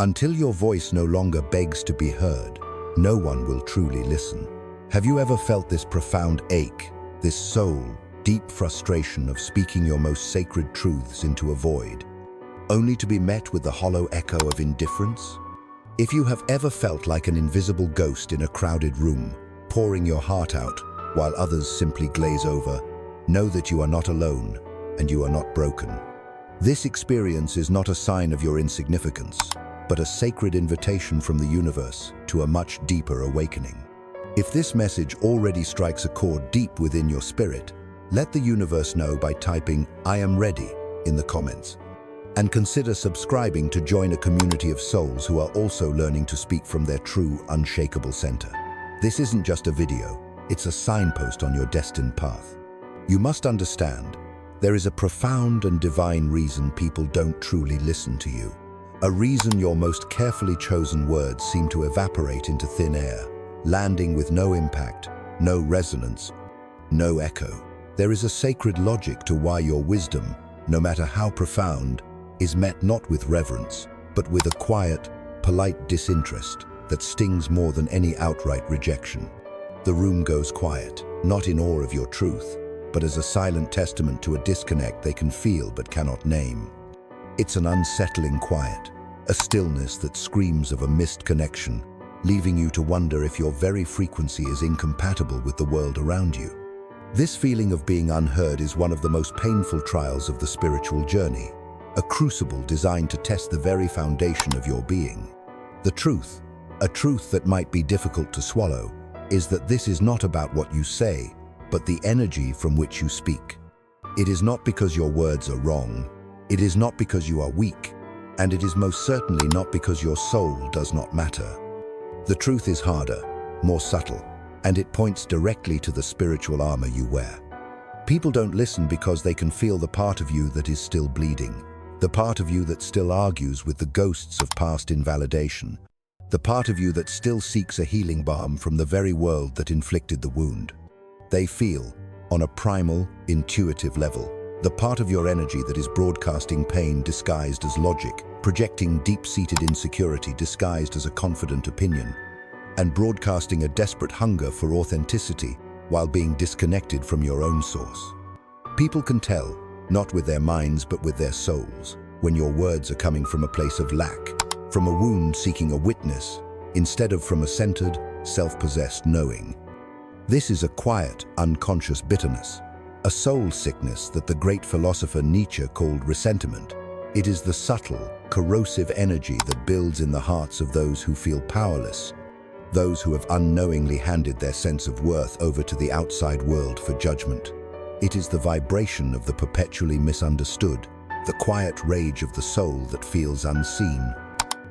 Until your voice no longer begs to be heard, no one will truly listen. Have you ever felt this profound ache, this soul, deep frustration of speaking your most sacred truths into a void, only to be met with the hollow echo of indifference? If you have ever felt like an invisible ghost in a crowded room, pouring your heart out while others simply glaze over, know that you are not alone and you are not broken. This experience is not a sign of your insignificance, but a sacred invitation from the universe to a much deeper awakening. If this message already strikes a chord deep within your spirit, let the universe know by typing "I am ready" in the comments. And consider subscribing to join a community of souls who are also learning to speak from their true, unshakable center. This isn't just a video, it's a signpost on your destined path. You must understand, there is a profound and divine reason people don't truly listen to you. A reason your most carefully chosen words seem to evaporate into thin air, landing with no impact, no resonance, no echo. There is a sacred logic to why your wisdom, no matter how profound, is met not with reverence, but with a quiet, polite disinterest that stings more than any outright rejection. The room goes quiet, not in awe of your truth, but as a silent testament to a disconnect they can feel but cannot name. It's an unsettling quiet, a stillness that screams of a missed connection, leaving you to wonder if your very frequency is incompatible with the world around you. This feeling of being unheard is one of the most painful trials of the spiritual journey, a crucible designed to test the very foundation of your being. The truth, a truth that might be difficult to swallow, is that this is not about what you say, but the energy from which you speak. It is not because your words are wrong, it is not because you are weak, and it is most certainly not because your soul does not matter. The truth is harder, more subtle, and it points directly to the spiritual armor you wear. People don't listen because they can feel the part of you that is still bleeding, the part of you that still argues with the ghosts of past invalidation, the part of you that still seeks a healing balm from the very world that inflicted the wound. They feel, on a primal, intuitive level, the part of your energy that is broadcasting pain disguised as logic, projecting deep-seated insecurity disguised as a confident opinion, and broadcasting a desperate hunger for authenticity while being disconnected from your own source. People can tell, not with their minds but with their souls, when your words are coming from a place of lack, from a wound seeking a witness, instead of from a centered, self-possessed knowing. This is a quiet, unconscious bitterness, a soul sickness that the great philosopher Nietzsche called ressentiment. It is the subtle, corrosive energy that builds in the hearts of those who feel powerless, those who have unknowingly handed their sense of worth over to the outside world for judgment. It is the vibration of the perpetually misunderstood, the quiet rage of the soul that feels unseen.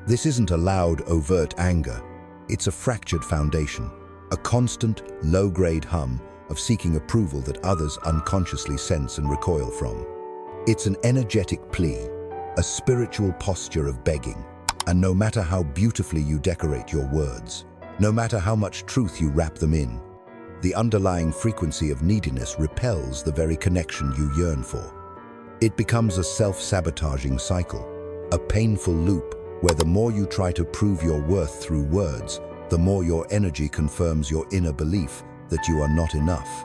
This isn't a loud, overt anger. It's a fractured foundation, a constant, low-grade hum of seeking approval that others unconsciously sense and recoil from. It's an energetic plea, a spiritual posture of begging, and no matter how beautifully you decorate your words, no matter how much truth you wrap them in, the underlying frequency of neediness repels the very connection you yearn for. It becomes a self-sabotaging cycle, a painful loop where the more you try to prove your worth through words, the more your energy confirms your inner belief that you are not enough.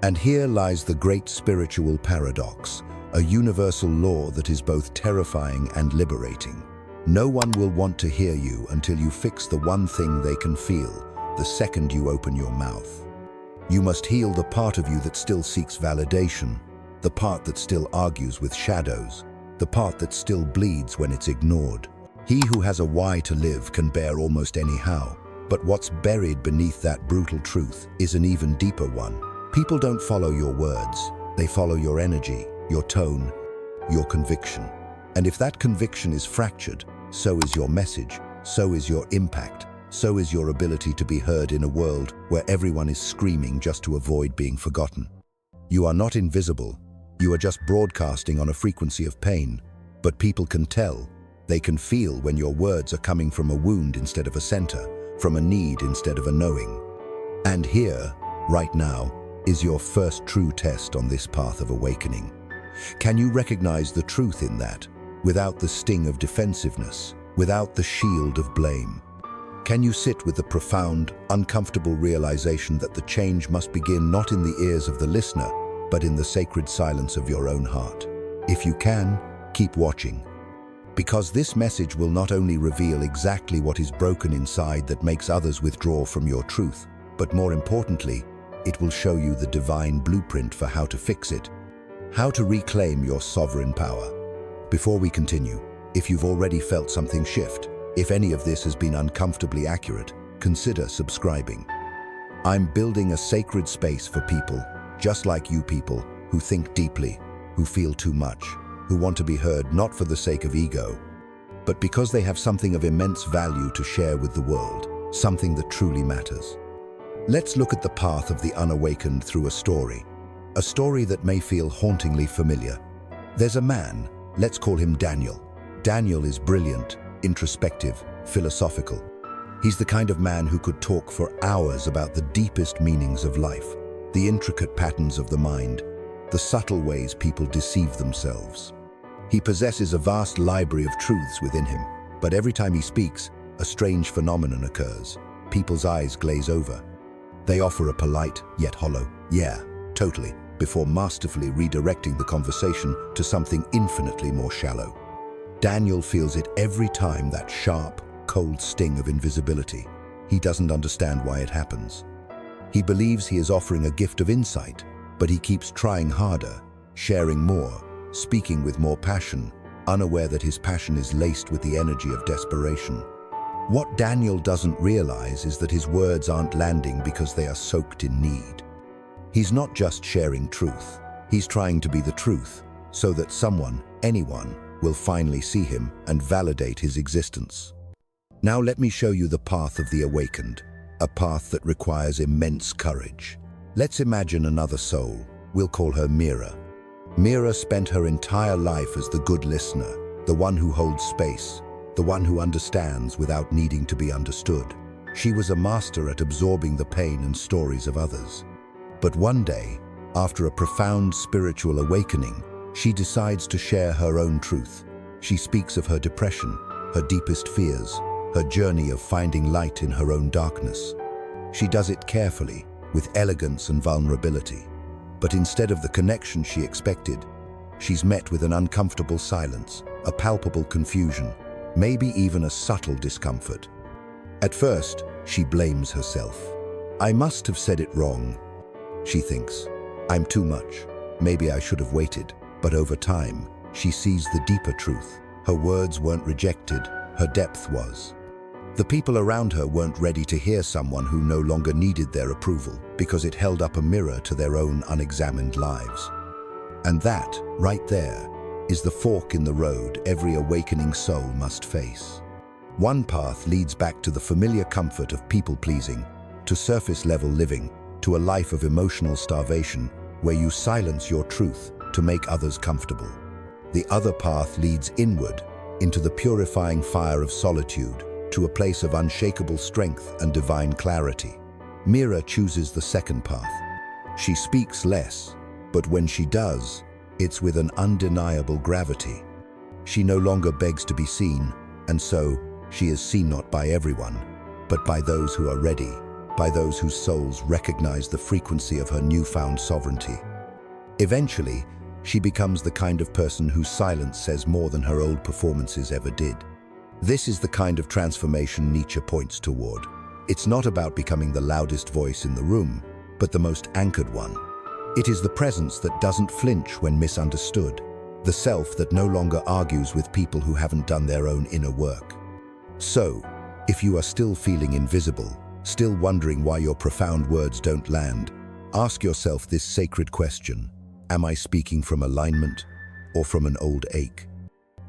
And here lies the great spiritual paradox, a universal law that is both terrifying and liberating. No one will want to hear you until you fix the one thing they can feel the second you open your mouth. You must heal the part of you that still seeks validation, the part that still argues with shadows, the part that still bleeds when it's ignored. He who has a why to live can bear almost any how. But what's buried beneath that brutal truth is an even deeper one. People don't follow your words, they follow your energy, your tone, your conviction. And if that conviction is fractured, so is your message, so is your impact, so is your ability to be heard in a world where everyone is screaming just to avoid being forgotten. You are not invisible, you are just broadcasting on a frequency of pain, but people can tell, they can feel when your words are coming from a wound instead of a center, from a need instead of a knowing. And here, right now, is your first true test on this path of awakening. Can you recognize the truth in that, without the sting of defensiveness, without the shield of blame? Can you sit with the profound, uncomfortable realization that the change must begin not in the ears of the listener, but in the sacred silence of your own heart? If you can, keep watching. Because this message will not only reveal exactly what is broken inside that makes others withdraw from your truth, but more importantly, it will show you the divine blueprint for how to fix it, how to reclaim your sovereign power. Before we continue, if you've already felt something shift, if any of this has been uncomfortably accurate, consider subscribing. I'm building a sacred space for people, just like you people, who think deeply, who feel too much, who want to be heard not for the sake of ego, but because they have something of immense value to share with the world, something that truly matters. Let's look at the path of the unawakened through a story that may feel hauntingly familiar. There's a man, let's call him Daniel. Daniel is brilliant, introspective, philosophical. He's the kind of man who could talk for hours about the deepest meanings of life, the intricate patterns of the mind, the subtle ways people deceive themselves. He possesses a vast library of truths within him, but every time he speaks, a strange phenomenon occurs. People's eyes glaze over. They offer a polite, yet hollow, "Yeah, totally," before masterfully redirecting the conversation to something infinitely more shallow. Daniel feels it every time, that sharp, cold sting of invisibility. He doesn't understand why it happens. He believes he is offering a gift of insight, but he keeps trying harder, sharing more, speaking with more passion, unaware that his passion is laced with the energy of desperation. What Daniel doesn't realize is that his words aren't landing because they are soaked in need. He's not just sharing truth, he's trying to be the truth, so that someone, anyone, will finally see him and validate his existence. Now let me show you the path of the awakened, a path that requires immense courage. Let's imagine another soul. We'll call her Mira. Mira spent her entire life as the good listener, the one who holds space, the one who understands without needing to be understood. She was a master at absorbing the pain and stories of others. But one day, after a profound spiritual awakening, she decides to share her own truth. She speaks of her depression, her deepest fears, her journey of finding light in her own darkness. She does it carefully, with elegance and vulnerability. But instead of the connection she expected, she's met with an uncomfortable silence, a palpable confusion, maybe even a subtle discomfort. At first, she blames herself. "I must have said it wrong," she thinks. "I'm too much. Maybe I should have waited." But over time, she sees the deeper truth. Her words weren't rejected, her depth was. The people around her weren't ready to hear someone who no longer needed their approval, because it held up a mirror to their own unexamined lives. And that, right there, is the fork in the road every awakening soul must face. One path leads back to the familiar comfort of people-pleasing, to surface-level living, to a life of emotional starvation, where you silence your truth to make others comfortable. The other path leads inward, into the purifying fire of solitude, to a place of unshakable strength and divine clarity. Mira chooses the second path. She speaks less, but when she does, it's with an undeniable gravity. She no longer begs to be seen, and so she is seen not by everyone, but by those who are ready, by those whose souls recognize the frequency of her newfound sovereignty. Eventually, she becomes the kind of person whose silence says more than her old performances ever did. This is the kind of transformation Nietzsche points toward. It's not about becoming the loudest voice in the room, but the most anchored one. It is the presence that doesn't flinch when misunderstood, the self that no longer argues with people who haven't done their own inner work. So, if you are still feeling invisible, still wondering why your profound words don't land, ask yourself this sacred question: am I speaking from alignment or from an old ache?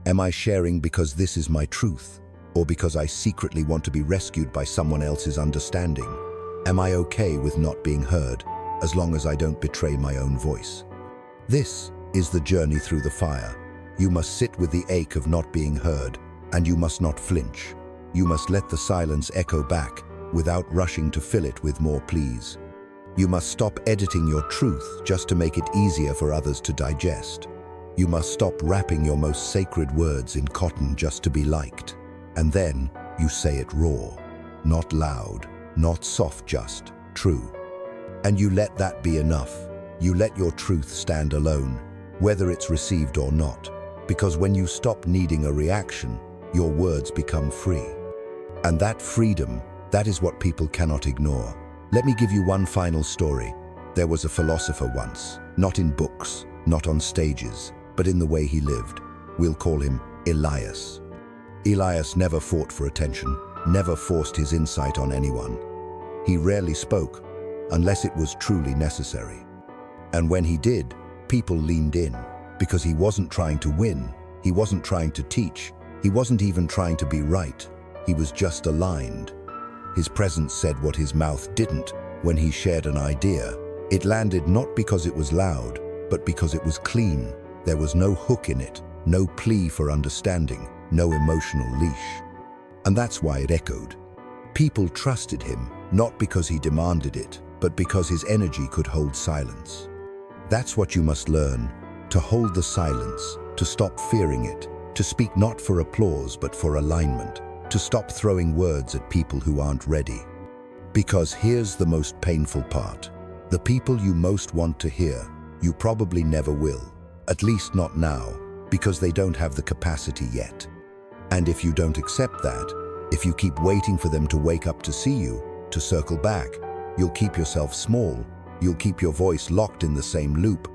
Am I sharing because this is my truth, or because I secretly want to be rescued by someone else's understanding? Am I okay with not being heard, as long as I don't betray my own voice? This is the journey through the fire. You must sit with the ache of not being heard, and you must not flinch. You must let the silence echo back, without rushing to fill it with more pleas. You must stop editing your truth just to make it easier for others to digest. You must stop wrapping your most sacred words in cotton just to be liked. And then you say it raw, not loud, not soft, just true. And you let that be enough. You let your truth stand alone, whether it's received or not. Because when you stop needing a reaction, your words become free. And that freedom, that is what people cannot ignore. Let me give you one final story. There was a philosopher once, not in books, not on stages, but in the way he lived. We'll call him Elias. Elias never fought for attention, never forced his insight on anyone. He rarely spoke, unless it was truly necessary. And when he did, people leaned in, because he wasn't trying to win, he wasn't trying to teach, he wasn't even trying to be right. He was just aligned. His presence said what his mouth didn't. When he shared an idea, it landed not because it was loud, but because it was clean. There was no hook in it, no plea for understanding, no emotional leash. And that's why it echoed. People trusted him, not because he demanded it, but because his energy could hold silence. That's what you must learn, to hold the silence, to stop fearing it, to speak not for applause but for alignment, to stop throwing words at people who aren't ready. Because here's the most painful part. The people you most want to hear, you probably never will, at least not now, because they don't have the capacity yet. And if you don't accept that, if you keep waiting for them to wake up to see you, to circle back, you'll keep yourself small, you'll keep your voice locked in the same loop,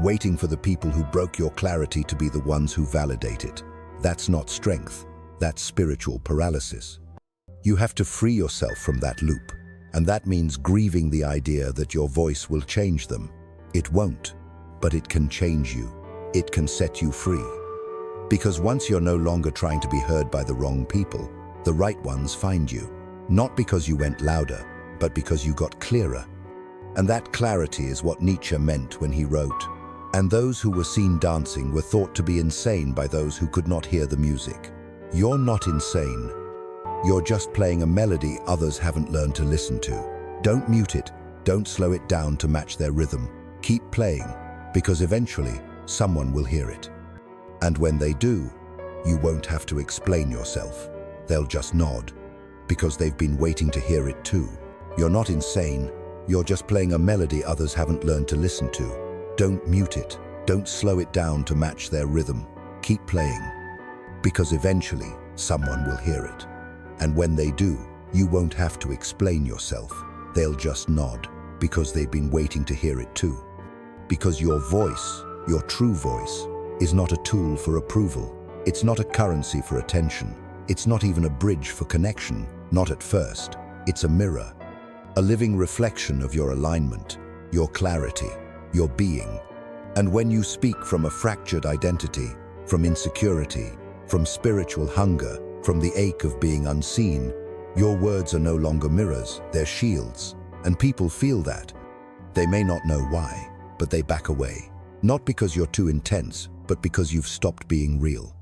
waiting for the people who broke your clarity to be the ones who validate it. That's not strength, that's spiritual paralysis. You have to free yourself from that loop, and that means grieving the idea that your voice will change them. It won't, but it can change you. It can set you free. Because once you're no longer trying to be heard by the wrong people, the right ones find you. Not because you went louder, but because you got clearer. And that clarity is what Nietzsche meant when he wrote, "And those who were seen dancing were thought to be insane by those who could not hear the music." You're not insane. You're just playing a melody others haven't learned to listen to. Don't mute it. Don't slow it down to match their rhythm. Keep playing, because eventually someone will hear it. And when they do, you won't have to explain yourself. They'll just nod, because they've been waiting to hear it too. You're not insane. You're just playing a melody others haven't learned to listen to. Don't mute it. Don't slow it down to match their rhythm. Keep playing, because eventually someone will hear it. And when they do, you won't have to explain yourself. They'll just nod, because they've been waiting to hear it too. Because your voice, your true voice, is not a tool for approval. It's not a currency for attention. It's not even a bridge for connection, not at first. It's a mirror, a living reflection of your alignment, your clarity, your being. And when you speak from a fractured identity, from insecurity, from spiritual hunger, from the ache of being unseen, your words are no longer mirrors, they're shields. And people feel that. They may not know why, but they back away. Not because you're too intense, but because you've stopped being real.